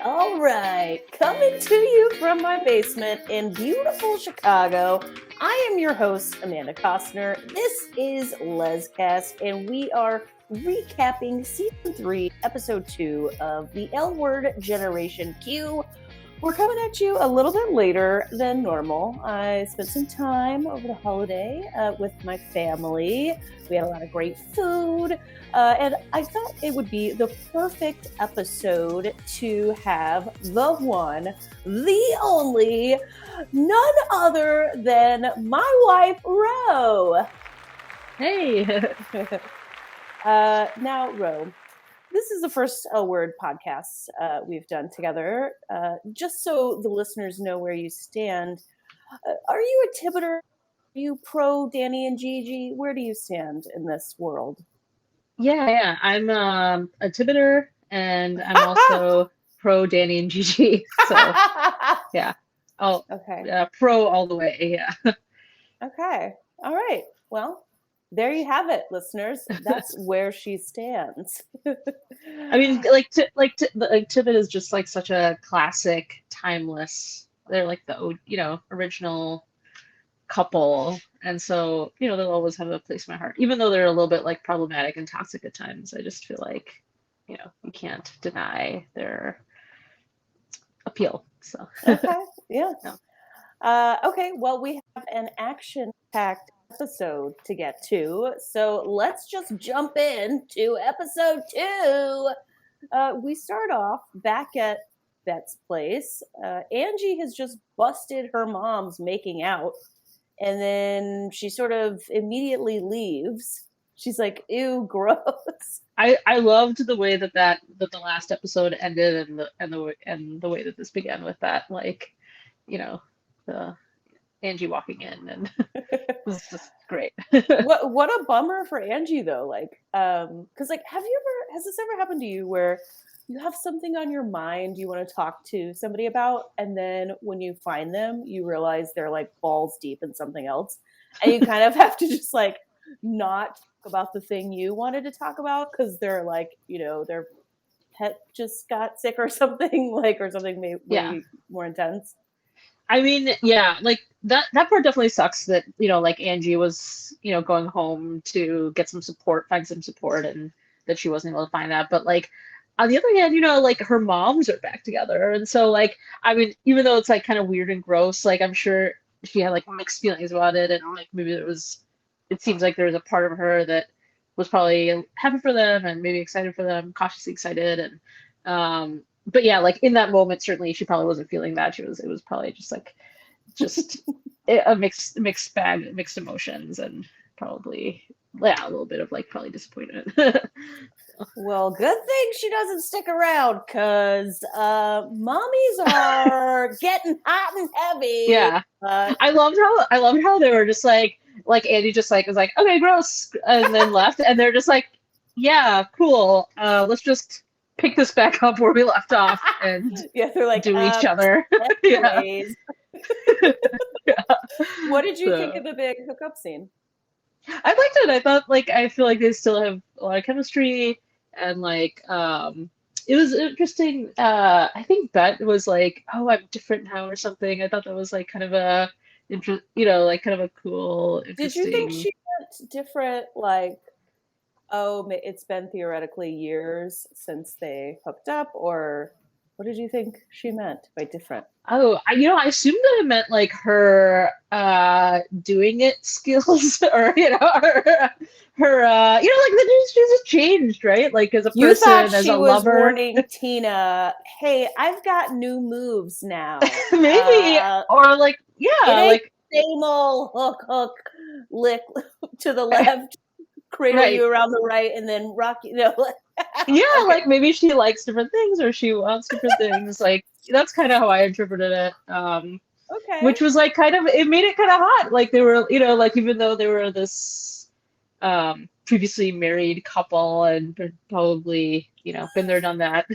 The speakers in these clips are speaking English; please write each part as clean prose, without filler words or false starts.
All right, coming to you from my basement in beautiful Chicago, I am your host, Amanda Costner. This is LesCast, and we are recapping Season 3, Episode 2 of the L-Word Generation Q. We're coming at you a little bit later than normal. I spent some time over the holiday with my family. We had a lot of great food, and I thought it would be the perfect episode to have the one, the only, none other than my wife, Ro. Hey. Now, Ro, this is the first L-Word podcast we've done together. Just so the listeners know where you stand, are you a Tibetter? Are you pro Danny and Gigi? Where do you stand in this world? Yeah. I'm a Tibetter and I'm also pro Danny and Gigi. So yeah. I'll Okay. pro all the way. Yeah. Okay. All right. Well, there you have it, listeners. That's where she stands. I mean, like Tibet is just like such a classic, timeless. They're like the original couple, and so they'll always have a place in my heart, even though they're a little bit like problematic and toxic at times. I just feel like you can't deny their appeal. So Okay. Yeah. no. Okay, well, we have an action-packed episode to get to, so let's just jump into episode 2. We start off back at Bet's place. Angie has just busted her mom's making out, and then she sort of immediately leaves. She's like, ew, gross. I loved the way that the last episode ended, and the way that this began with that, like, the Angie walking in, and it was just great. What a bummer for Angie though. Like, because like, has this ever happened to you where you have something on your mind you want to talk to somebody about, and then when you find them, you realize they're like balls deep in something else, and you kind of have to just like not talk about the thing you wanted to talk about because they're like, their pet just got sick or something, like, or something Yeah. way more intense. I mean, yeah, like that part definitely sucks that, like Angie was, going home to get some support, find some support, and that she wasn't able to find that. But like on the other hand, like her moms are back together. And so like I mean, even though it's like kind of weird and gross, like I'm sure she had like mixed feelings about it, and like maybe it seems like there was a part of her that was probably happy for them and maybe excited for them, cautiously excited. And but yeah, like in that moment, certainly she probably wasn't feeling that. It was probably just a mixed bag, mixed emotions, and probably, yeah, a little bit of like probably disappointment. Well, good thing she doesn't stick around because mommies are getting hot and heavy. Yeah, I loved how they were just like Andy just like was like, okay, gross, and then left, and they're just like, yeah, cool. Let's just pick this back up where we left off and Yeah, they're like, do each other. Yeah. anyways. Yeah. What did you think So of the big hookup scene? I liked it. I thought like I feel like they still have a lot of chemistry, and like it was interesting. I think Bet was like, "Oh, I'm different now" or something. I thought that was like kind of a like kind of a cool, Did you think interesting. she meant different, like, oh, it's been theoretically years since they hooked up, or what did you think she meant by different? Oh, I assumed that it meant like her doing it skills, or like she's just changed, right? Like as a You thought person, as she a was lover. warning Tina, hey, I've got new moves now. Maybe, or like, It yeah, ain't like, the same old hook, lick to the left, cradle right. you around the right, and then rock you. Yeah, Okay. like maybe she likes different things or she wants different things. Like that's kind of how I interpreted it. Okay. Which was like kind of, it made it kind of hot. Like they were, like even though they were this previously married couple and probably, been there, done that.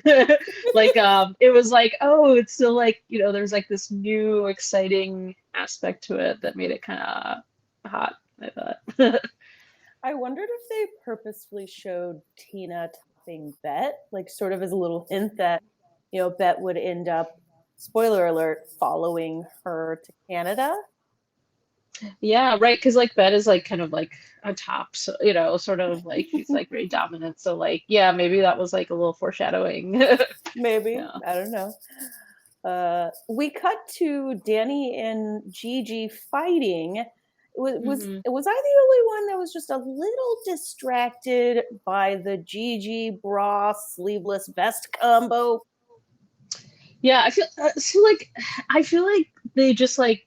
Like it was like, oh, it's still like, there's like this new exciting aspect to it that made it kind of hot, I thought. I wondered if they purposefully showed Tina topping Bet, like sort of as a little hint that, Bet would end up, spoiler alert, following her to Canada. Yeah, right. Because like Bet is like kind of like on top, so sort of like she's like very dominant. So like, yeah, maybe that was like a little foreshadowing. Maybe, Yeah. I don't know. We cut to Danny and Gigi fighting. Hmm. Was I the only one that was just a little distracted by the Gigi bra sleeveless vest combo? Yeah, I feel like they just like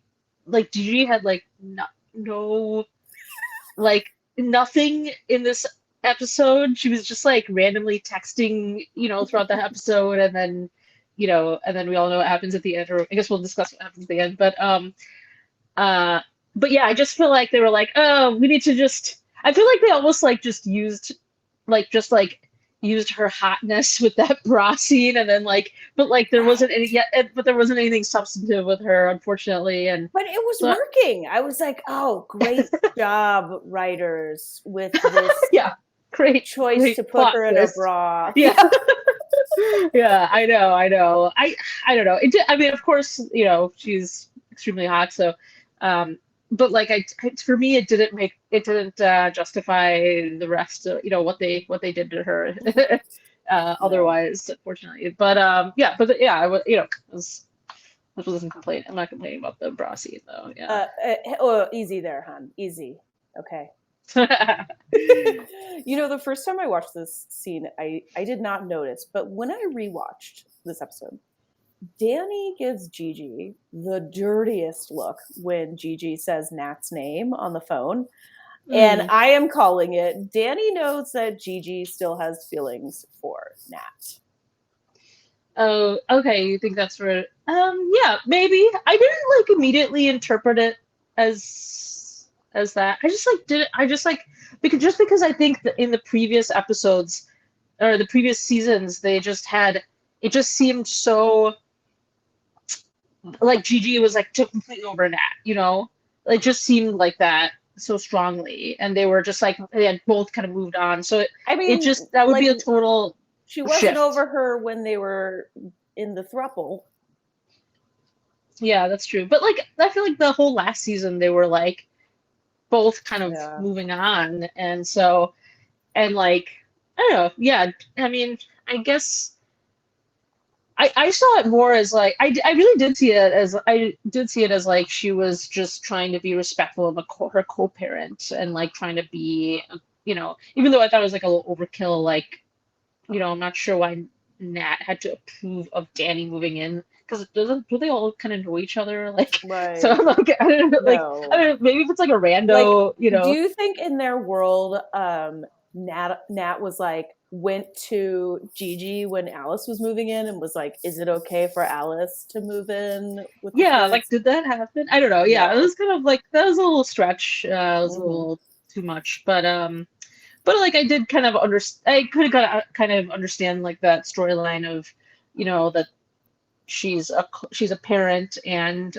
Gigi had like no like nothing in this episode. She was just like randomly texting, throughout the episode, and then we all know what happens at the end, or I guess we'll discuss what happens at the end. Uh but yeah, I just feel like they were like, oh, we need to just I feel like they almost like just used her hotness with that bra scene, and then but like there wasn't any yet but there wasn't anything substantive with her, unfortunately. And But it was so working. I was like, oh, great job, writers, with this yeah, choice great to put plot her in a twist. bra. Yeah. Yeah, I know. I don't know. I mean, of course, she's extremely hot, so but like for me it didn't justify the rest of, what they did to her No. otherwise, unfortunately. But yeah, I was, this wasn't complaining. I'm not complaining about the bra scene though. Yeah. Easy there, hon. Easy. Okay. Yeah. The first time I watched this scene, I did not notice, but when I rewatched this episode, Danny gives Gigi the dirtiest look when Gigi says Nat's name on the phone. And Mm. I am calling it. Danny knows that Gigi still has feelings for Nat. Oh, okay. You think that's for yeah, maybe. I didn't like immediately interpret it as that. I just like did it. I just like because I think that in the previous episodes or the previous seasons they just had it just seemed so like Gigi was like took completely over Nat, It just seemed like that so strongly, and they were just like they had both kind of moved on. So I it mean, just that would be a total she wasn't shift. over her when they were in the throuple. Yeah, that's true. But like I feel like the whole last season they were like both kind of Yeah. moving on, and so and like I don't know. Yeah, I mean, I guess I saw it more as like I really did see it as like she was just trying to be respectful of her co-parent, and like trying to be, even though I thought it was like a little overkill, like, I'm not sure why Nat had to approve of Danny moving in, because do they all kind of know each other, like, so Right. I'm like, I don't know, like, No. I don't know, maybe if it's like a Like, rando, do you think in their world, Nat was like, went to Gigi when Alice was moving in and was like, is it okay for Alice to move in with the yeah, like, kids? did that happen? I don't know. Yeah, it No. was kind of like that was a little stretch. It was a Mm-hmm. little too much, but like I did kind of I could have kind of understand like that storyline of, that she's a parent and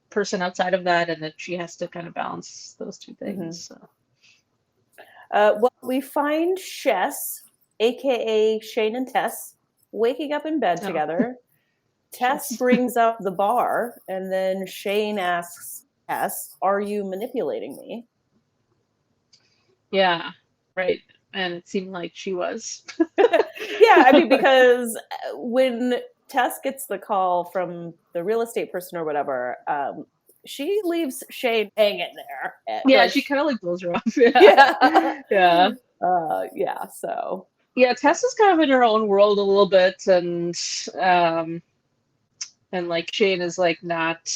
person outside of that, and that she has to kind of balance those two Mm-hmm. things. So. Well, we find Shess, aka Shane and Tess, waking up in bed Oh, together. Tess yes. brings up the bar, and then Shane asks Tess, "Are you manipulating me?" Yeah, right. And it seemed like she was. Yeah, I mean, because when Tess gets the call from the real estate person or whatever, she leaves Shane hanging there. Yeah, Like, she kind of like blows her off. Yeah. yeah, Yeah. yeah. So, Yeah, Tess is kind of in her own world a little bit, um and like Shane is like not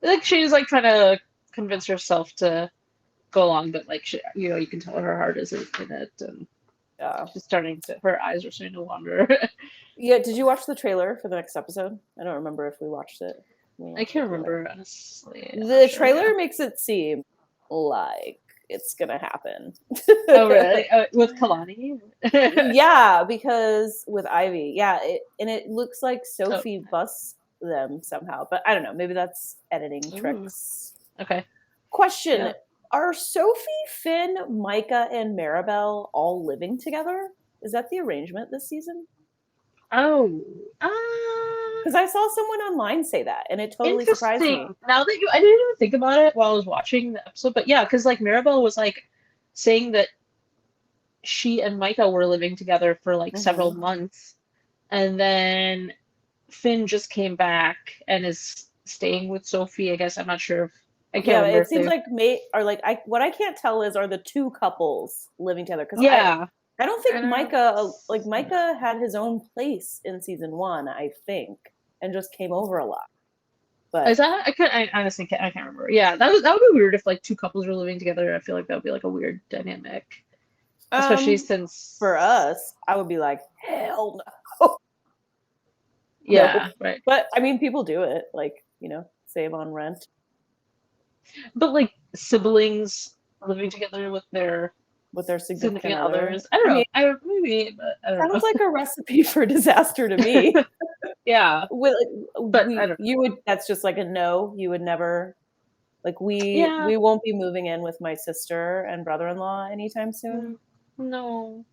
like Shane's like trying to convince herself to go along, but like you can tell her heart isn't in it, and yeah, she's starting to her eyes are starting to wander. yeah. Did you watch the trailer for the next episode? I don't remember if we watched it. I can't remember, honestly. I'm not The sure. trailer Yeah. makes it seem like it's gonna happen. Oh, really? With Kalani? Yeah, because with Ivy, yeah, and it looks like Oh, Sophie busts them somehow, but I don't know. Maybe that's editing ooh, tricks. okay. Question: Yeah. Are Sophie, Finn, Micah, and Maribel all living together? Is that the arrangement this season? Oh, Because I saw someone online say that, and it totally surprised me. interesting. Now that I didn't even think about it while I was watching the episode, but yeah, because like Maribel was like saying that she and Micah were living together for like several Mm-hmm. months, and then Finn just came back and is staying with Sophie. I guess I'm not sure if I can't Yeah, remember it if seems they. like what I can't tell is are the two couples living together because Yeah, I don't I think don't. Micah had his own place in season one, I think, and just came over a lot. Is But that I can't I honestly can't I can't remember. Yeah, that would be weird if like two couples were living together. I feel like that would be like a weird dynamic, especially for since us, I would be like, hell no. yeah, No. right. But I mean people do it, like, save on rent. But like siblings living together With their significant significant other. others. I don't I mean, know. I maybe, but I don't sounds know. like a recipe for disaster to me. Yeah, With but I don't know. you would that's just like a no. You would never like Yeah, we won't be moving in with my sister and brother-in-law anytime soon. no.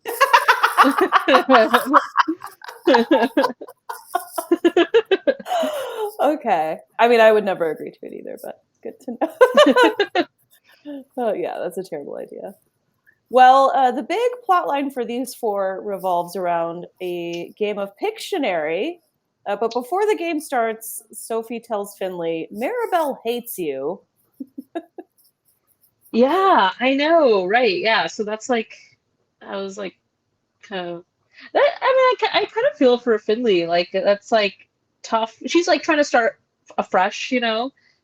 Okay. I mean, I would never agree to it either, but good to know. Oh yeah, that's a terrible idea. Well, the big plot line for these four revolves around a game of Pictionary. But before the game starts, Sophie tells Finley, Maribel hates you. Yeah, I know, right? Yeah, so that's like, I was like, kind of that. I mean, I kind of feel for Finley. Like that's like tough. She's like trying to start afresh,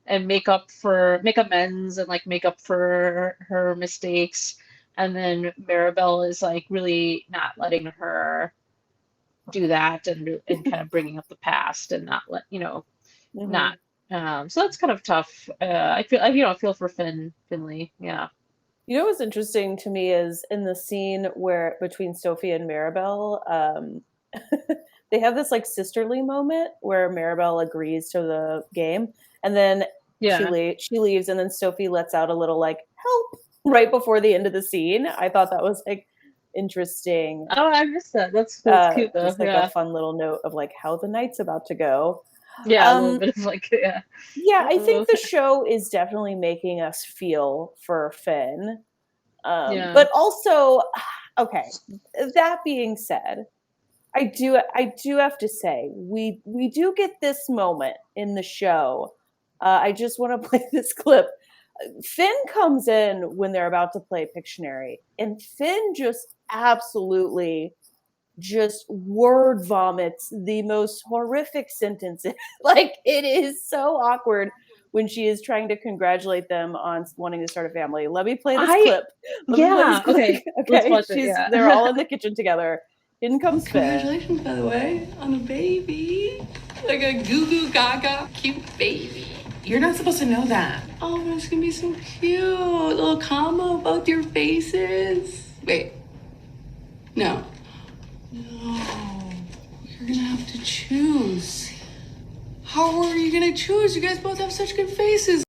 and make amends and like make up for her mistakes. And then Maribel is like really not letting her do that and kind of bringing up the past and not Mm-hmm. not. So that's kind of tough. I feel for Finley. Yeah. You know what's interesting to me is in the scene where between Sophie and Maribel, they have this like sisterly moment where Maribel agrees to the game, and then Yeah. she leaves, and then Sophie lets out a little like help right before the end of the scene. I thought that was like interesting, Oh, I missed that. That's cute though. just like a Yeah. fun little note of like how the night's about to go. Yeah, a little Um, bit of like, yeah. yeah, I Uh-oh. think the show is definitely making us feel for Finn. Yeah. But also, okay, that being said, I do have to say we do get this moment in the show. I just want to play this clip. Finn comes in when they're about to play Pictionary, and Finn just absolutely just word vomits the most horrific sentences. Like it is so awkward when she is trying to congratulate them on wanting to start a family. Let me play this I clip. Let me play this yeah, clip. okay. Let's Okay, watch it. Yeah. they're all in the kitchen together. In comes Finn. Congratulations, by the way, on a baby. Like a goo goo gaga cute baby. You're not supposed to know that. Oh, but it's gonna be so cute. A little combo of both your faces. Wait. No. No. You're gonna have to choose. How are you gonna choose? You guys both have such good faces.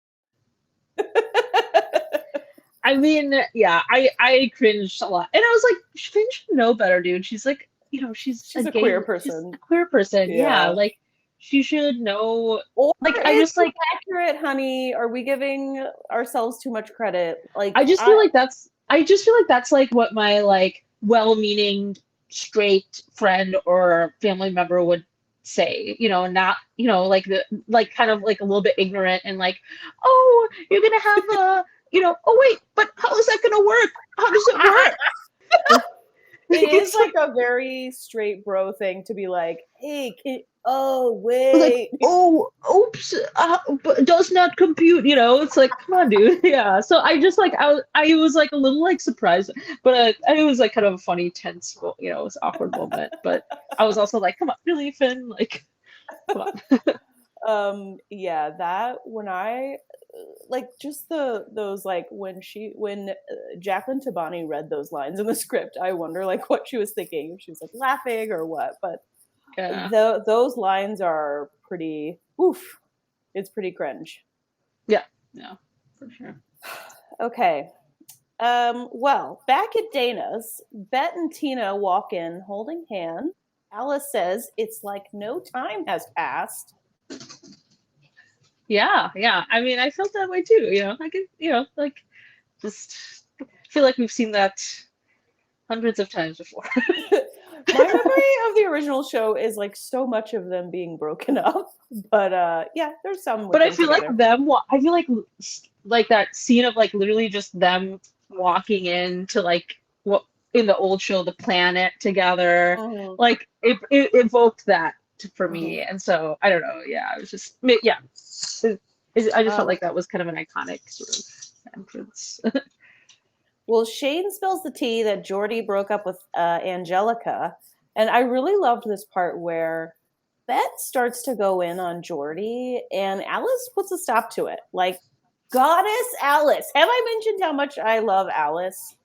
I mean, yeah, I cringed a lot. And I was like, Finn should know better, dude. She's like, She's a queer person. a queer person. Yeah, Yeah. like she should know. Or Like I is just it like accurate, honey? Are we giving ourselves too much credit? Like I just feel like that's like what my like well-meaning straight friend or family member would say, not, like like kind of like a little bit ignorant and like, oh, you're gonna have oh wait, but how is that gonna work? How does it work? it Like is it's like a very straight bro thing to be like, hey, oh like, wait. oh, oops, but does not compute, it's like, come on, dude. Yeah, so I just like I was like a little like surprised, but it was like kind of a funny tense, it was an awkward moment, but I was also like, come on, really, Finn, like, come on. Yeah, that when I like just those like when Jacqueline Tabani read those lines in the script, I wonder like what she was thinking, if she was like laughing or what. But Yeah, those lines are pretty oof. It's pretty cringe. yeah, yeah, for sure. Okay. Well, back at Dana's, Bet and Tina walk in holding hands Alice says it's like no time has passed. Yeah, yeah. I mean, I felt that way too, I could, like just feel like we've seen that hundreds of times before. My memory of the original show is like so much of them being broken up, but yeah, there's some with But I them feel together. I feel like that scene of like literally just them walking into like what in the old show, the planet together, Mhm. like it evoked that for Mhm. me, and so I don't know. Yeah, it was just yeah. I just felt like that was kind of an iconic sort of entrance. Well, Shane spills the tea that Jordy broke up with Angelica, and I really loved this part where Bette starts to go in on Jordy, and Alice puts a stop to it. Like, Goddess Alice. Have I mentioned how much I love Alice?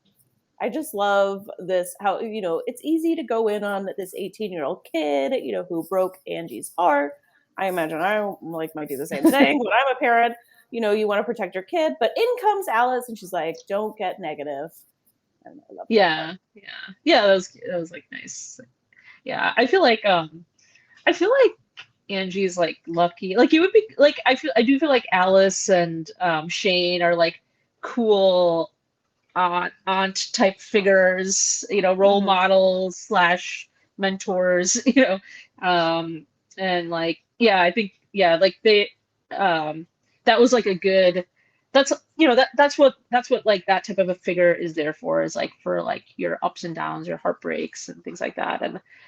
I just love this, how, it's easy to go in on this 18-year-old kid, who broke Angie's heart. I imagine I might do the same thing when I'm a parent. You want to protect your kid, but in comes Alice and she's like, don't get negative. And I love that Yeah, part. yeah. That was like nice. Yeah, I feel like Angie's like lucky. Like it would be like I do feel like Alice and Shane are like cool aunt type figures, role Mm-hmm. models slash mentors, and like yeah, I think yeah, like they that was like a good that's that's what like that type of a figure is there for, is like for like your ups and downs, your heartbreaks and things like that,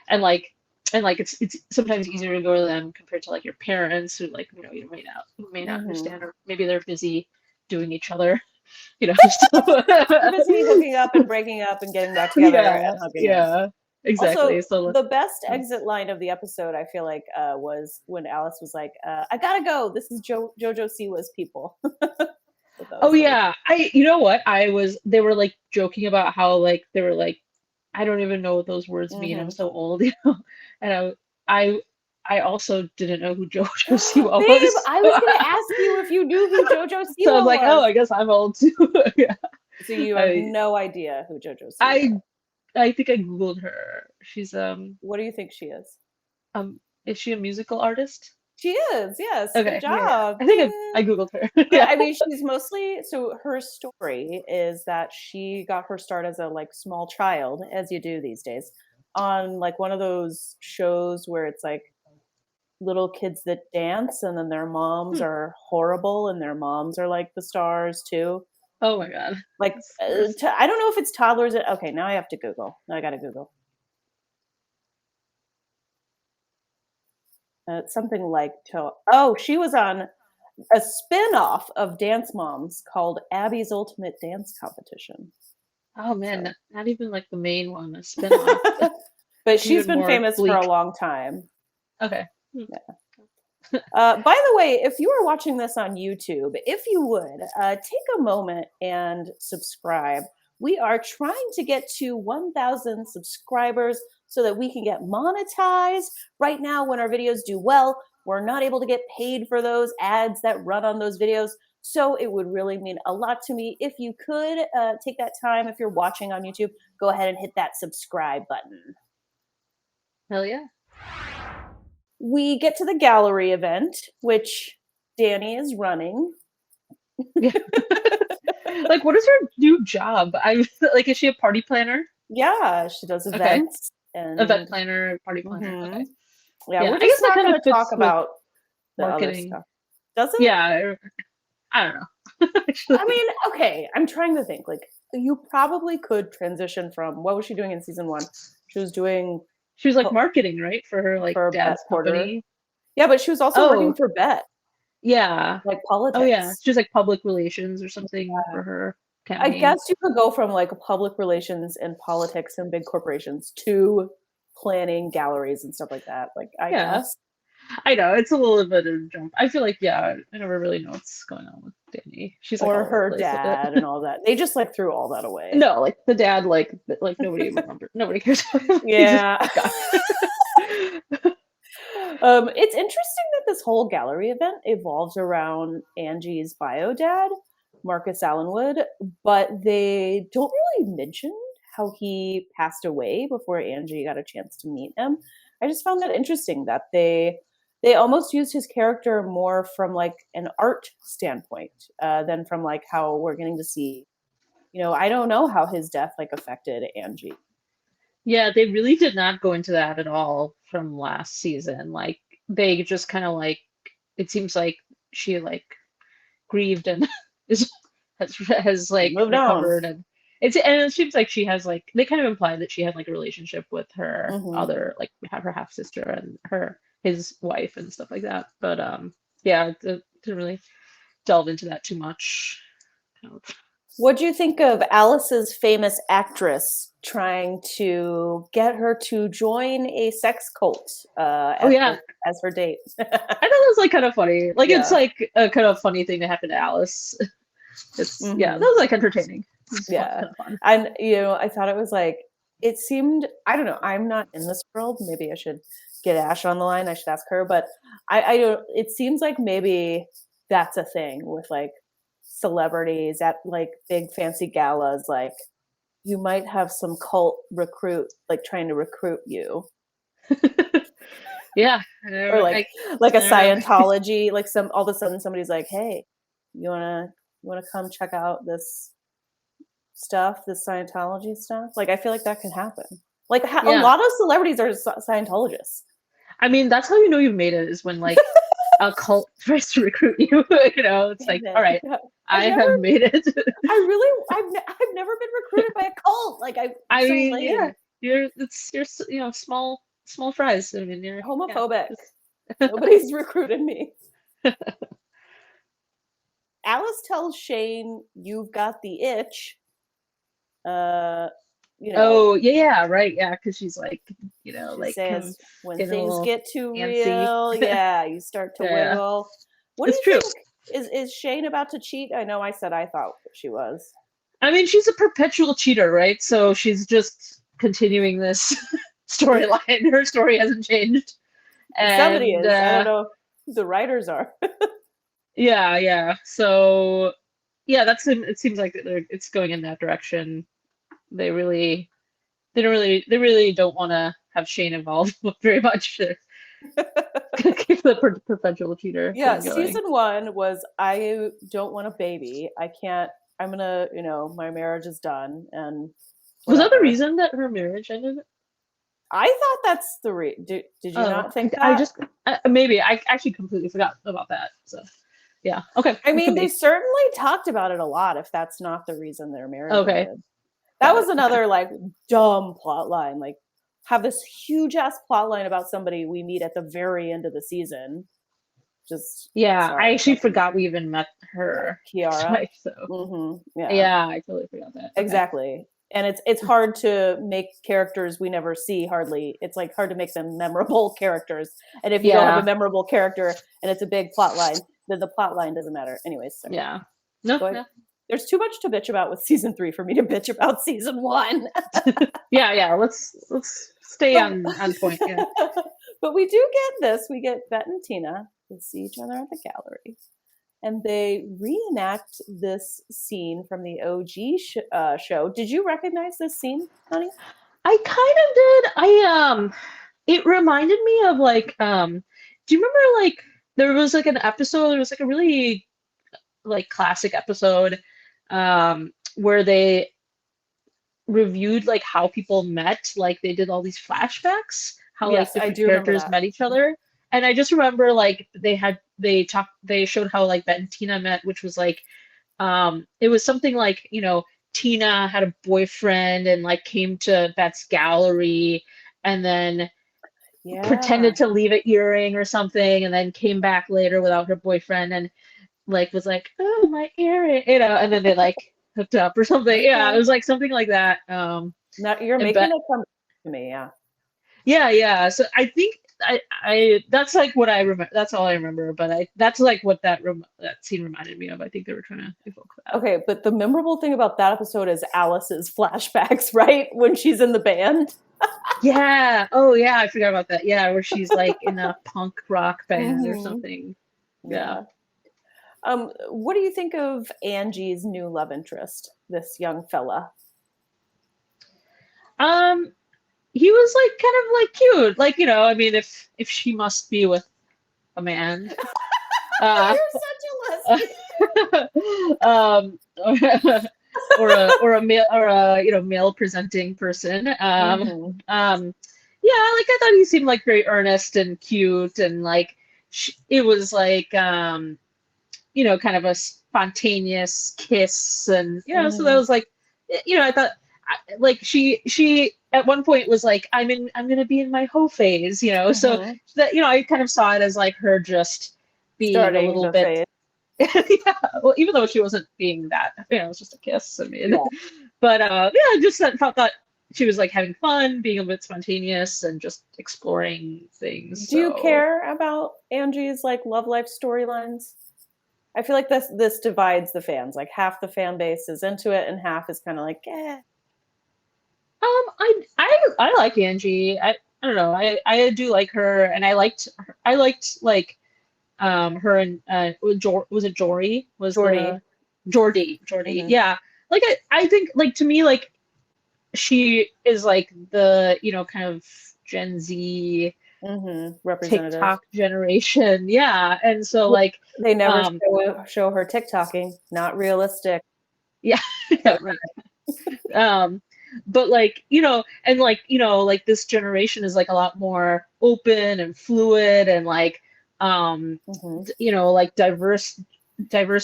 and like it's sometimes easier to go to them compared to like your parents who like you may not Mm-hmm. understand, or maybe they're busy doing each other, so We're busy hooking up and breaking up and getting back together yeah, and hugging up. yeah, Also, exactly. So the best exit line of the episode, I feel like, was when Alice was like, I gotta go. This is Jojo Siwa's people. So that oh was funny. yeah, you know what? They were like joking about how like they were like, I don't even know what those words mean. I'm Mm-hmm. so old, and I I also didn't know who JoJo Siwa Babe, was. I was going to ask you if you knew who JoJo So I was Siwa like, oh, was. I guess I'm old too. Yeah. So you have I no idea who JoJo Siwa I is. I think I Googled her. She's What do you think she is? is she a musical artist? She is, yes. Good Okay, yeah, yeah. job. I think Ding. I Googled her. Yeah, Yeah. I mean, she's mostly, so her story is that she got her start as a like small child, as you do these days, on like one of those shows where it's like little kids that dance and then their moms Hmm. are horrible and their moms are like the stars too. Oh my God. Like, That's the worst. I don't know if it's toddlers. Okay, now I have to Google. Now I got to Google. Something like, oh, she was on a spin-off of Dance Moms called Abby's Ultimate Dance Competition. Oh man, So. not even like the main one, a spinoff. But she's Even been more famous for bleak. a long time. Okay. Yeah. By the way, if you are watching this on YouTube, if you would take a moment and subscribe. We are trying to get to 1,000 subscribers so that we can get monetized. Right now, when our videos do well, we're not able to get paid for those ads that run on those videos. So it would really mean a lot to me if you could take that time. If you're watching on YouTube, go ahead and hit that subscribe button. Hell yeah. We get to the gallery event, which Danny is running. Yeah. Like, what is her new job? I like, is she a party planner? Yeah, she does events and Event planner, party planner. Mm-hmm. Okay. Yeah, Yeah, we're I guess just that not kind going of to talk fits with about the other marketing. stuff. Does it? Yeah, I don't know. Actually. I mean, okay, I'm trying to think. Like, you probably could transition from, what was she doing in season 1? She was like marketing, right, for her like for dad's Bette Porter. company. Yeah, but she was also working for Bette, Yeah. like Oh yeah, politics. she was like public relations or something for her I campaign. guess you could go from like public relations and politics and big corporations to planning galleries and stuff like that. Like, I guess. I know, it's a little bit of a jump. I feel like, yeah, I never really know what's going on with Danny. She's like Or all over the her place with it. dad and all that. They just like threw all that away. No, like the dad, like nobody remembers. Nobody cares. Yeah. It's interesting that this whole gallery event evolves around Angie's bio dad, Marcus Allenwood, but they don't really mention how he passed away before Angie got a chance to meet him. I just found that interesting that they almost used his character more from like an art standpoint than from like how we're getting to see. I don't know how his death like affected Angie. Yeah, they really did not go into that at all from last season. Like they just kind of like it seems like she like grieved and is has like Moved on. recovered and it seems like she has like they kind of implied that she had like a relationship with her Mm-hmm. other like her half sister and his wife and stuff like that. But yeah, didn't really delve into that too much. Kind of. What do you think of Alice's famous actress trying to get her to join a sex cult Oh yeah, as her date? I thought that was like kind of funny. Like it's Yeah. like a kind of funny thing to happen to Alice. It's yeah, that Mhm. was like entertaining. It was Yeah. kind of fun. And I thought it was like it seemed, I don't know, I'm not in this world. Maybe I should get Ash on the line. I should ask her, but I don't, it seems like maybe that's a thing with like celebrities at like big fancy galas, like you might have some cult recruit like trying to recruit you. Yeah, Or like a I don't know. Scientology, like all of a sudden somebody's like, "Hey, you wanna come check out this stuff, this Scientology stuff?" Like I feel like that can happen. Like a Yeah. lot of celebrities are Scientologists. I mean, that's how you know you've made it is when like a cult tries to recruit you. It's like, Damn all it. right, Yeah. I have made it. I've never been recruited by a cult. Like I'm I so mean, lame. yeah, you're small fries. I mean, you're Homophobic. just- Nobody's recruited me. Alice tells Shane, "You've got the itch." Oh yeah, right, yeah, because she's like, She like kind of says, "When getting a things little get too antsy. real, yeah, you start to Yeah, wiggle." What do it's you true. think? Is Shane about to cheat? I know I said I thought she was. I mean, she's a perpetual cheater, right? So she's just continuing this storyline. Her story hasn't changed. Somebody And is. I don't know who the writers are. yeah. So yeah, it seems like it's going in that direction. They really don't want to have Shane involved very much. They're gonna keep the perpetual cheater Yeah, thing going. season 1 was I don't want a baby. I can't. I'm gonna. My marriage is done, and Was that the whatever. reason that her marriage ended? I thought that's the did you not think that? I just maybe I actually completely forgot about that. So yeah, okay. I it mean, could they be. certainly talked about it a lot. If that's not the reason their marriage Okay. ended, that was another like dumb plot line. Like, have this huge ass plot line about somebody we meet at the very end of the season. Just Yeah, sorry, I actually forgot we even met her. Kiara. Twice, so Yeah, I totally forgot that. Okay. Exactly. And it's hard to make characters we never see hardly. It's like hard to make them memorable characters. And if you don't have a memorable character and it's a big plot line, then the plot line doesn't matter. Anyways, sorry. Yeah. No. There's too much to bitch about with season 3 for me to bitch about season 1. Yeah. Let's stay on point. Yeah. But we do get this. We get Bette and Tina to see each other at the gallery. And they reenact this scene from the OG show. Did you recognize this scene, honey? I kind of did. It reminded me of like, do you remember like there was like an episode? There was like a really like classic episode, where they reviewed like how people met. Like they did all these flashbacks, how Yes, like I different do remember characters that. met each other. And I just remember like they showed how like Bette and Tina met, which was like it was something like, Tina had a boyfriend and like came to Bette's gallery and then pretended to leave an earring or something and then came back later without her boyfriend and like was like, oh, my earring, and then they like hooked up or something. Yeah, it was like something like that. Now you're making it come to me, yeah. Yeah. So I think I that's like what I remember. That's all I remember. But that's like what that scene reminded me of. I think they were trying to evoke that. Okay, but the memorable thing about that episode is Alice's flashbacks, right? When she's in the band. Yeah. Oh yeah, I forgot about that. Yeah, where she's like in a punk rock band or something. Yeah. What do you think of Angie's new love interest, this young fella? he was like kind of like cute, like I mean, if she must be with a man, uh, You're such a lesbian. um, or a male or a male presenting person, Hmm. yeah, like I thought he seemed like very earnest and cute, and like it was like kind of a spontaneous kiss, and so that Hmm. was like, I thought, like she at one point was like, I'm gonna be in my hoe phase, so Hmm. that I kind of saw it as like her just being a Starting little the bit, phase. yeah, well, even though she wasn't being that, it was just a kiss. I mean, Yeah. but yeah, just thought she was like having fun, being a bit spontaneous, and just exploring things. Do you So care about Angie's like love life storylines? I feel like this divides the fans. Like half the fan base is into it, and half is kind of like, eh. I like Angie. I don't know. I do like her, and I liked like her and was it Jory was Jordy. the Jordy, Hmm. yeah. Like I think, like, to me, like, she is like the kind of Gen Z Hmm. Representative. TikTok generation, yeah, and so like They never um show her TikToking. Not realistic. yeah, yeah, right. But like, and like, like this generation is like a lot more open and fluid, and like Hmm. like diverse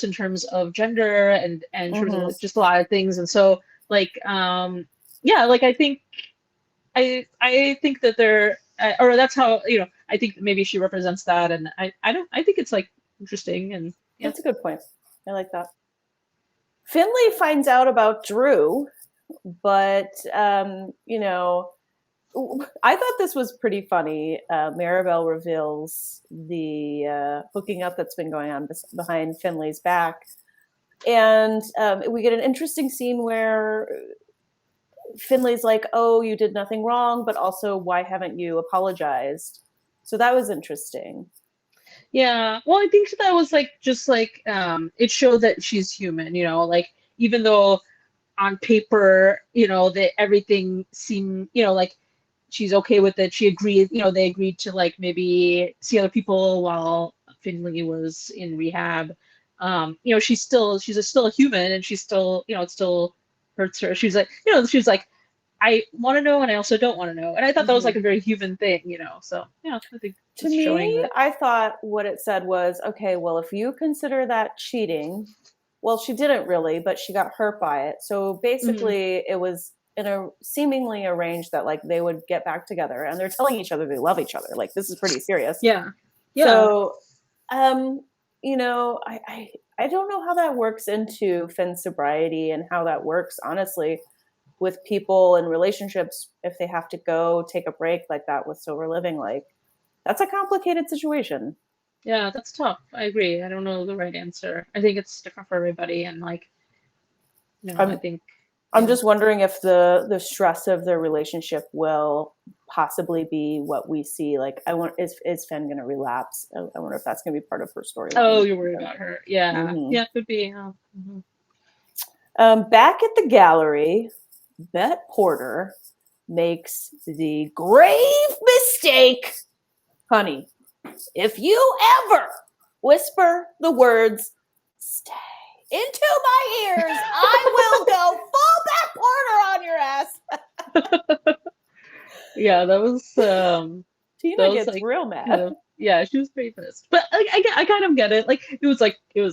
in terms of gender, and in terms of Hmm. like just a lot of things. And so like yeah, like I think that they're or that's how, I think maybe she represents that, and I think it's like interesting, and yeah. That's a good point. I like that. Finley finds out about Drew, but I thought this was pretty funny. Maribel reveals the hooking up that's been going on behind Finley's back, and we get an interesting scene where Finley's like, "Oh, you did nothing wrong, but also, why haven't you apologized?" So that was interesting. Yeah, well, I think that was like just like it showed that she's human, like even though on paper, that everything seemed, like she's okay with it. She agreed, they agreed to like maybe see other people while Finley was in rehab. She's still a human, and she's still, it still hurts her. She's like, I want to know, and I also don't want to know. And I thought that was Hmm. like a very human thing, So yeah, I think To it's showing me, that. I thought what it said was, okay, well, if you consider that cheating, well, she didn't really, but she got hurt by it. So Mhm. basically, it was in a seemingly arranged that like they would get back together, and they're telling each other they love each other. Like this is pretty serious. Yeah. Yeah. So, um, I don't know how that works into Finn's sobriety and how that works honestly with people and relationships if they have to go take a break like that with sober living. Like that's a complicated situation. Yeah, that's tough. I agree. I don't know the right answer. I think it's different for everybody, and like, I I'm think, I'm yeah. just wondering if the stress of their relationship will possibly be what we see. Like, I want is Finn going to relapse? I wonder if that's going to be part of her storyline. Oh, you're worried about her. Yeah. Hmm. Yeah, could be. Mhm. Back at the gallery, Bette Porter makes the grave mistake, honey. If you ever whisper the words "stay" into my ears, I will go full Bette Porter on your ass. Yeah, that was Tina gets like real kind mad. of, yeah, she was very pissed. But like I kind of get it. Like it was a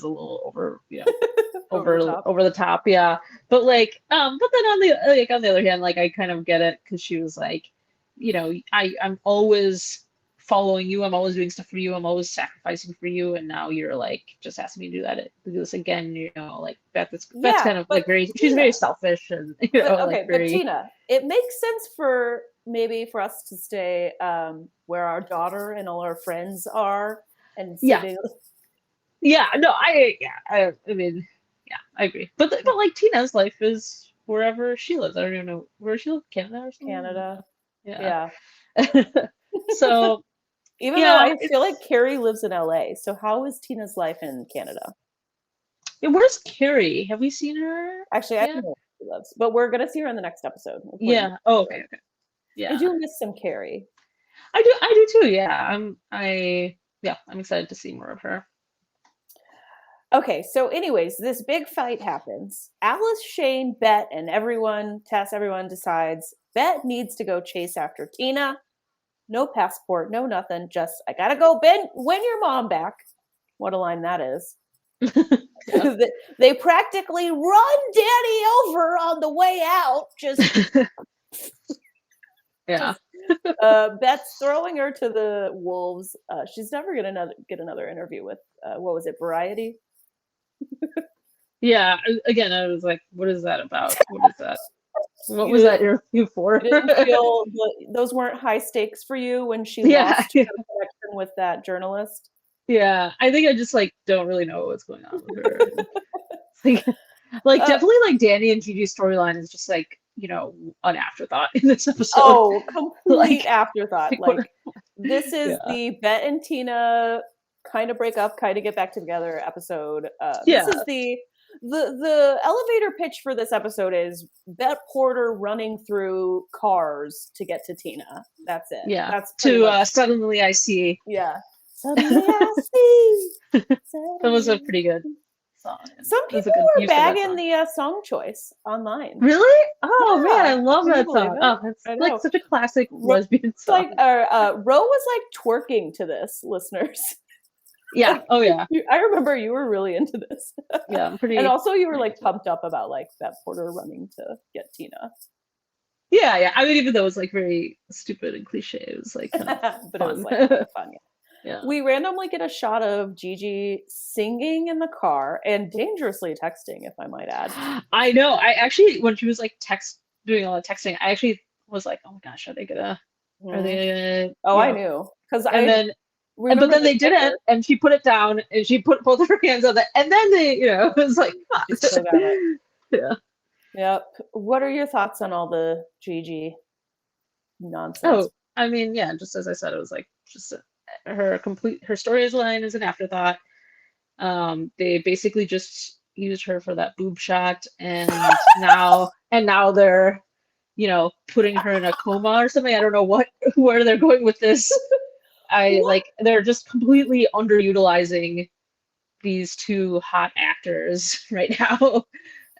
little over, Over the top. over the top, yeah. But like but then on the other hand, like I kind of get it, because she was like, I'm always following you, I'm always doing stuff for you, I'm always sacrificing for you, and now you're like just asking me to do this again, like that's Yeah, kind of but like very, she's very Tina, selfish, and but like okay, but very, Tina, it makes sense for maybe for us to stay where our daughter and all our friends are and yeah. sitting. Yeah, no, I mean, yeah, I agree. But like Tina's life is wherever she lives. I don't even know where she lives, Canada or something. Canada. Yeah. Yeah. So Even though yeah, I feel like Carrie lives in LA. So how is Tina's life in Canada? where's Carrie? Have we seen her Actually, I yet? don't know where she lives, but we're gonna see her in the next episode. According to Yeah. Oh, okay, okay. Yeah. I do miss some Carrie. I do too. Yeah. I'm excited to see more of her. Okay, so anyways, this big fight happens. Alice, Shane, Bet, and everyone decides Bet needs to go chase after Tina. No passport, no nothing. Just, I gotta go win your mom back. What a line that is. Yeah. They practically run Danny over on the way out. Yeah. Beth's throwing her to the wolves. She's never gonna get another interview with what was it, Variety? Yeah. Again, I was like, what is that about? What is that? What was that interview for? You didn't feel those weren't high stakes for you when she Yeah. lost her connection with that journalist? Yeah. I think I just like don't really know what's going on with her. Like definitely like Danny and Gigi's storyline is just like, an afterthought in this episode. Oh, complete Like, afterthought. Like this is Yeah. the Bet and Tina kind of break up, kind of get back together episode. Yeah. This is the elevator pitch for this episode is Bet Porter running through cars to get to Tina. That's it. Yeah. That's Suddenly I See. Yeah. Suddenly I see. That was a pretty good song. Some people were bagging the song choice online. Really? Oh Yeah, man, I love that song. Oh, I that's know. like such a classic lesbian It's song. like Ro was like twerking to this, listeners. Yeah. Like, Oh yeah. I remember you were really into this. Yeah, I'm pretty. And also you were like pumped up about like that Porter running to get Tina. Yeah, yeah. I mean, even though it was like very stupid and cliche, it was like kind of but fun. it was like really fun. Yeah. We randomly get a shot of Gigi singing in the car and dangerously texting, if I might add. I know. I actually, when she was like doing all the texting, I actually was like, oh my gosh, are they gonna? Oh, I knew because but then they didn't, and she put it down, and she put both of her hands on it, and then it was like, she still got it. Yeah. Yep. What are your thoughts on all the Gigi nonsense? Oh, I mean, yeah, just as I said, it was like just her storyline is an afterthought. They basically just used her for that boob shot, and now they're putting her in a coma or something. I don't know where they're going with this. They're just completely underutilizing these two hot actors right now. What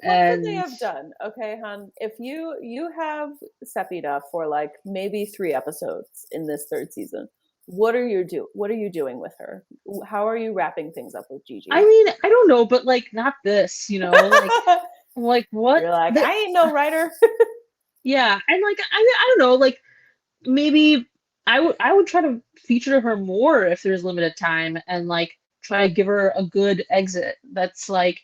could they have done? Okay, hon, if you have Sepida for like maybe 3 episodes in this 3rd season, what are you doing with her? How are you wrapping things up with Gigi? I mean, I don't know, but like not this, like what? You're like, I ain't no writer. Yeah, and like I don't know, like maybe I would try to feature her more if there's limited time, and like try to give her a good exit. That's like,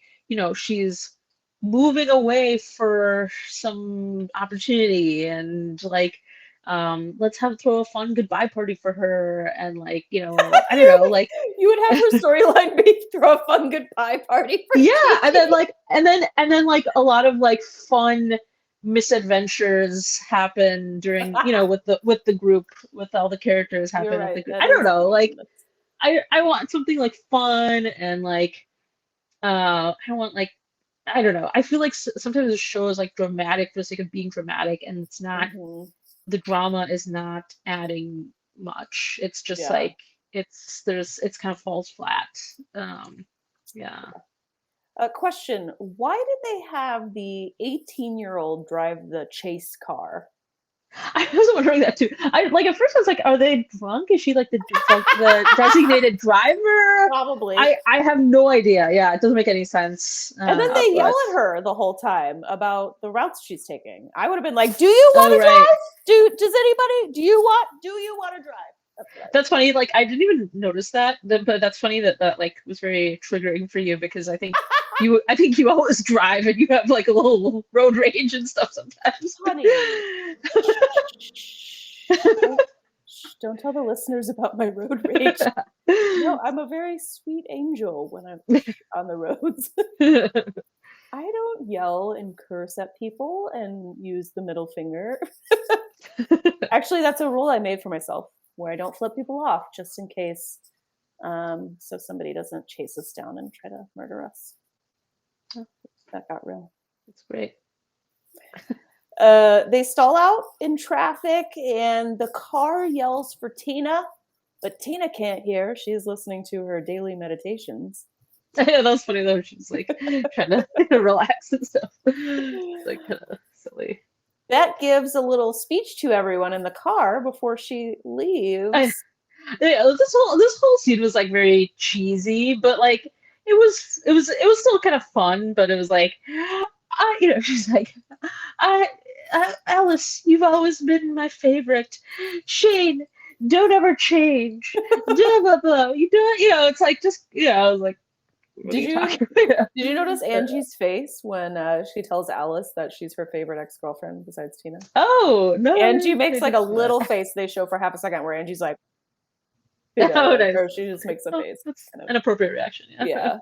she's moving away for some opportunity, and like let's throw a fun goodbye party for her, and like I don't know, like you would have her storyline be throw a fun goodbye party for yeah, Gigi. and then like a lot of like fun misadventures happen during with the group, with all the characters happen Right, with the group. I don't know, like I want something like fun, and like I want like I don't know, I feel like sometimes the show is like dramatic for the sake of being dramatic, and it's not the drama is not adding much. It's just like it's kind of falls flat. Yeah. Question: why did they have the 18-year-old drive the chase car? I was wondering that too. At first I was like, are they drunk? Is she like the designated driver? Probably. I have no idea. Yeah, it doesn't make any sense. And then they yell at her the whole time about the routes she's taking. I would have been like, do you want to drive? Do you want to drive? That's funny. Like I didn't even notice that, but that's funny that like was very triggering for you, because I think you always drive, and you have like a little road rage and stuff sometimes. Honey. Don't tell the listeners about my road rage. No, I'm a very sweet angel when I'm on the roads. I don't yell and curse at people and use the middle finger. Actually, that's a rule I made for myself, where I don't flip people off, just in case, so somebody doesn't chase us down and try to murder us. That got real. That's great. They stall out in traffic, and the car yells for Tina, but Tina can't hear. She's listening to her daily meditations. Yeah, that was funny though. She's like trying to relax and stuff. It's like kind of silly. Bette gives a little speech to everyone in the car before she leaves. Yeah, this whole scene was like very cheesy, but like it was still kind of fun. But it was like, she's like, I, Alice, you've always been my favorite. Shane, don't ever change. Blah blah blah. It's like just I was like, what are Did you talking about? did you notice Angie's face when she tells Alice that she's her favorite ex-girlfriend besides Tina? Oh no! Angie I makes like a didn't see that. little face they show for half a second where Angie's like, Oh, nice. or she just makes a Oh, face. that's kind of- an appropriate reaction. Yeah.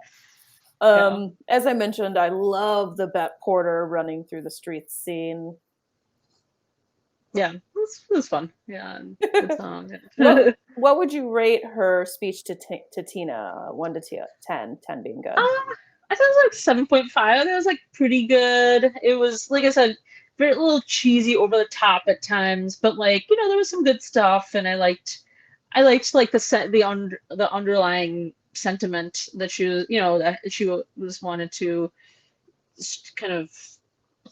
Yeah. As I mentioned, I love the Bette Porter running through the streets scene. Yeah, it was fun. Yeah, and good song. Yeah. What would you rate her speech to Tina? 1 to 10, 10 being good. I thought it was like 7.5. I think it was like pretty good. It was, like I said, very little cheesy, over the top at times, but like there was some good stuff, and I liked like the underlying sentiment that she was, that she was wanted to kind of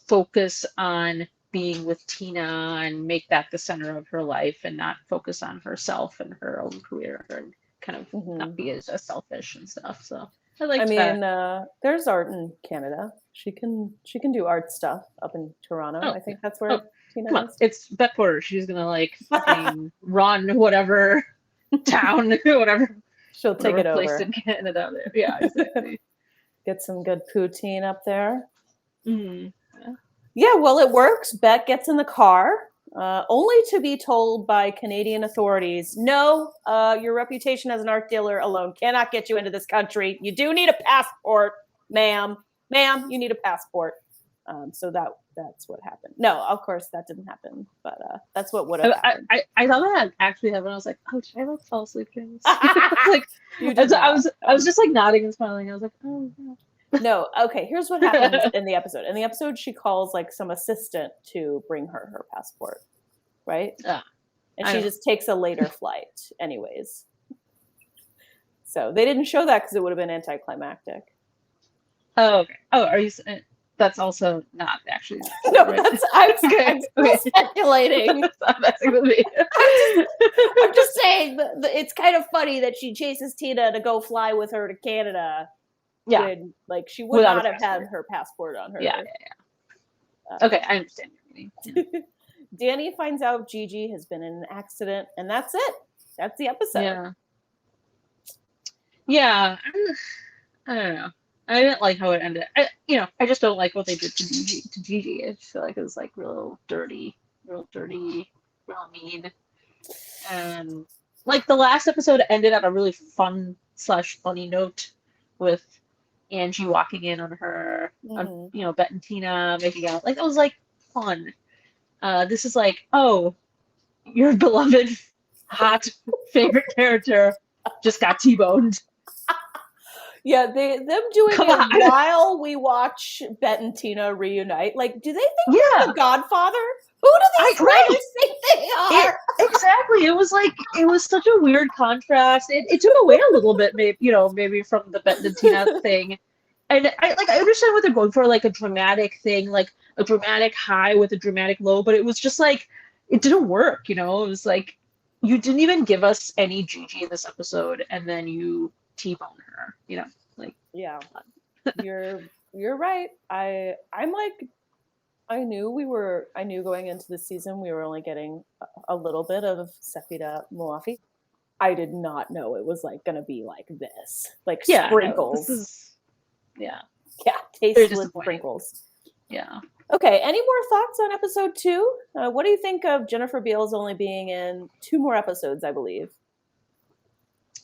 focus on being with Tina and make that the center of her life, and not focus on herself and her own career, and kind of not be as selfish and stuff. So I liked that. There's art in Canada. She can do art stuff up in Toronto. I think that's where Tina Come on, is. it's Bette Porter. She's gonna like fucking run whatever town, whatever. She'll take it place over. in Canada. There, yeah, exactly. Get some good poutine up there. Yeah. Yeah, well, it works. Bette gets in the car, only to be told by Canadian authorities, no, your reputation as an art dealer alone cannot get you into this country. You do need a passport, ma'am. Ma'am, you need a passport. So that's what happened. No, of course, that didn't happen, but that's what would have happened. I thought that actually happened. I was like, oh, did I like fall asleep during this? Like, I was just like nodding and smiling. I was like, oh, yeah. No, okay, here's what happens in the episode. In the episode, she calls like some assistant to bring her passport, right? And she just takes a later flight anyways. So they didn't show that because it would have been anticlimactic. Oh, okay. Oh, are you? That's also not actually. No, right? I'm speculating. Stop messing with me. I'm just saying it's kind of funny that she chases Tina to go fly with her to Canada. Yeah, when, like she would not have had her passport on her. Yeah. Okay, I understand. Yeah. Danny finds out Gigi has been in an accident, and that's it. That's the episode. Yeah. I don't know. I didn't like how it ended. I just don't like what they did to Gigi. I just feel like it was like real dirty, real mean. And like the last episode ended on a really fun/funny note with Angie walking in on her, on, Bette and Tina making out. Like, that was like fun. This is like, oh, your beloved, hot, favorite character just got T-boned. Yeah, them doing it while we watch Bette and Tina reunite. Like, do they think they're the Godfather? Who do these writers think they are? Exactly. It was such a weird contrast. It took away a little bit, maybe from the Bette and Tina thing. And I understand what they're going for, like a dramatic thing, like a dramatic high with a dramatic low, but it was just like it didn't work. It was like you didn't even give us any Gigi in this episode, and then you T-bone her. Yeah, you're right. I'm like, I knew going into the season we were only getting a little bit of Sepida Moafi. I did not know it was like gonna be like this, like sprinkles. Tasteless sprinkles. Yeah. Okay. Any more thoughts on episode 2? What do you think of Jennifer Beals only being in 2 more episodes, I believe?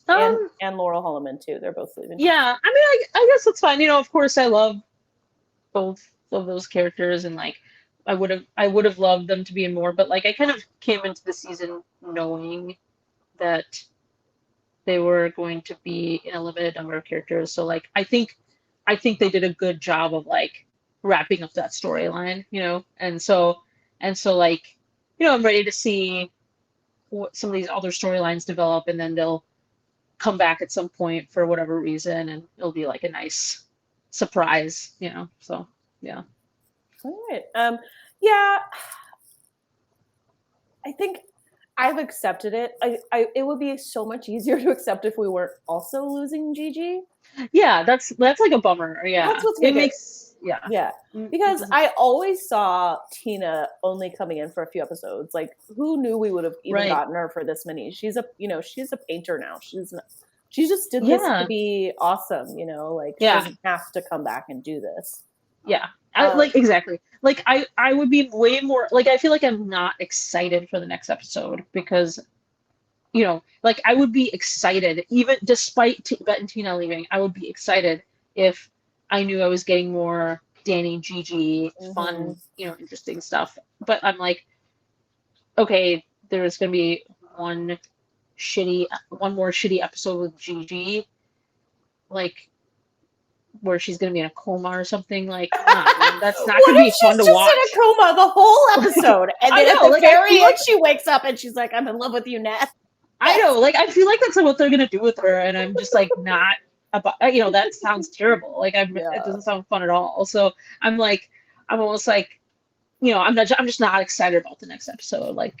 And Laurel Holloman too. They're both leaving. Yeah, I mean, I guess that's fine. Of course, I love both of those characters, and like, I would have loved them to be in more. But like, I kind of came into the season knowing that they were going to be in a limited number of characters. So like, I think they did a good job of like wrapping up that storyline, and so And so like, I'm ready to see what some of these other storylines develop, and then they'll come back at some point for whatever reason, and it'll be like a nice surprise, So yeah. All right. Yeah, I think I've accepted it. It would be so much easier to accept if we weren't also losing Gigi. Yeah, that's like a bummer. Yeah, That's what's it makes yeah. Because I always saw Tina only coming in for a few episodes. Like, who knew we would have even gotten her for this many? She's a painter now. She just did this to be awesome. Like she doesn't have to come back and do this. Yeah. Exactly. Like I would be way more like, I feel like I'm not excited for the next episode because, like I would be excited even despite Tibette and Tina leaving. I would be excited if I knew I was getting more Danny, Gigi, fun, interesting stuff. But I'm like, okay, there's gonna be one more shitty episode with Gigi, like where she's gonna be in a coma or something. Like, that's not gonna be fun to watch. She's just in a coma the whole episode, and then at the very end, she wakes up and she's like, "I'm in love with you, Nat." I know, like I feel like that's what they're gonna do with her, and I'm just like not about. That sounds terrible. Like it doesn't sound fun at all. So I'm almost like, I'm just not excited about the next episode. Like,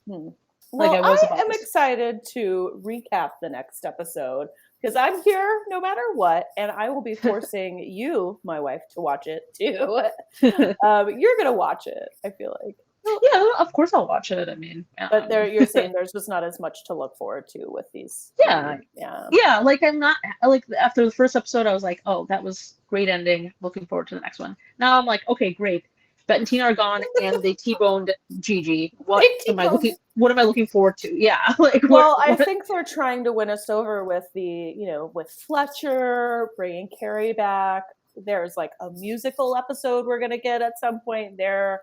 Well, like I was am excited to recap the next episode because I'm here no matter what, and I will be forcing you, my wife, to watch it too. You're gonna watch it, I feel like. Yeah, of course I'll watch it. I mean, but you're saying there's just not as much to look forward to with these. Yeah. Like I'm not like after the first episode, I was like, oh, that was great ending. Looking forward to the next one. Now I'm like, okay, great. Bette and Tina are gone, and they T-boned Gigi. What am I looking forward to? Yeah, like. I think they're trying to win us over with with Fletcher, bringing Carrie back. There's like a musical episode we're gonna get at some point. They're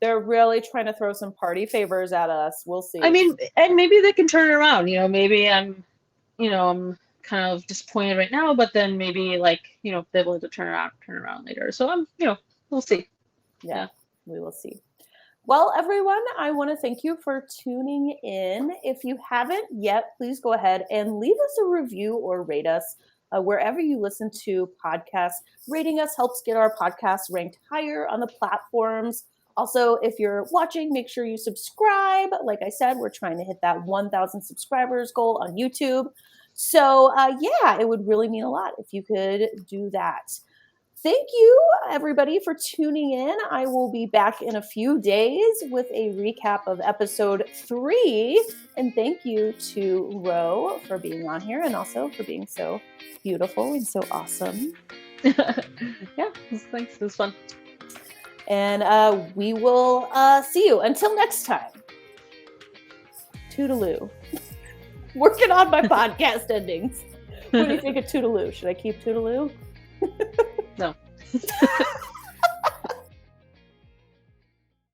really trying to throw some party favors at us. We'll see. I mean, and maybe they can turn it around. Maybe I'm kind of disappointed right now, but then maybe like, they're able to turn around later. So I'm, we'll see. Yeah, we will see. Well, everyone, I want to thank you for tuning in. If you haven't yet, please go ahead and leave us a review or rate us wherever you listen to podcasts. Rating us helps get our podcast ranked higher on the platforms. Also, if you're watching, make sure you subscribe. Like I said, we're trying to hit that 1,000 subscribers goal on YouTube. So, it would really mean a lot if you could do that. Thank you, everybody, for tuning in. I will be back in a few days with a recap of episode 3. And thank you to Ro for being on here and also for being so beautiful and so awesome. Yeah, thanks. It was fun. And we will see you. Until next time. Toodaloo. Working on my podcast endings. What do you think of Toodaloo? Should I keep Toodaloo? No.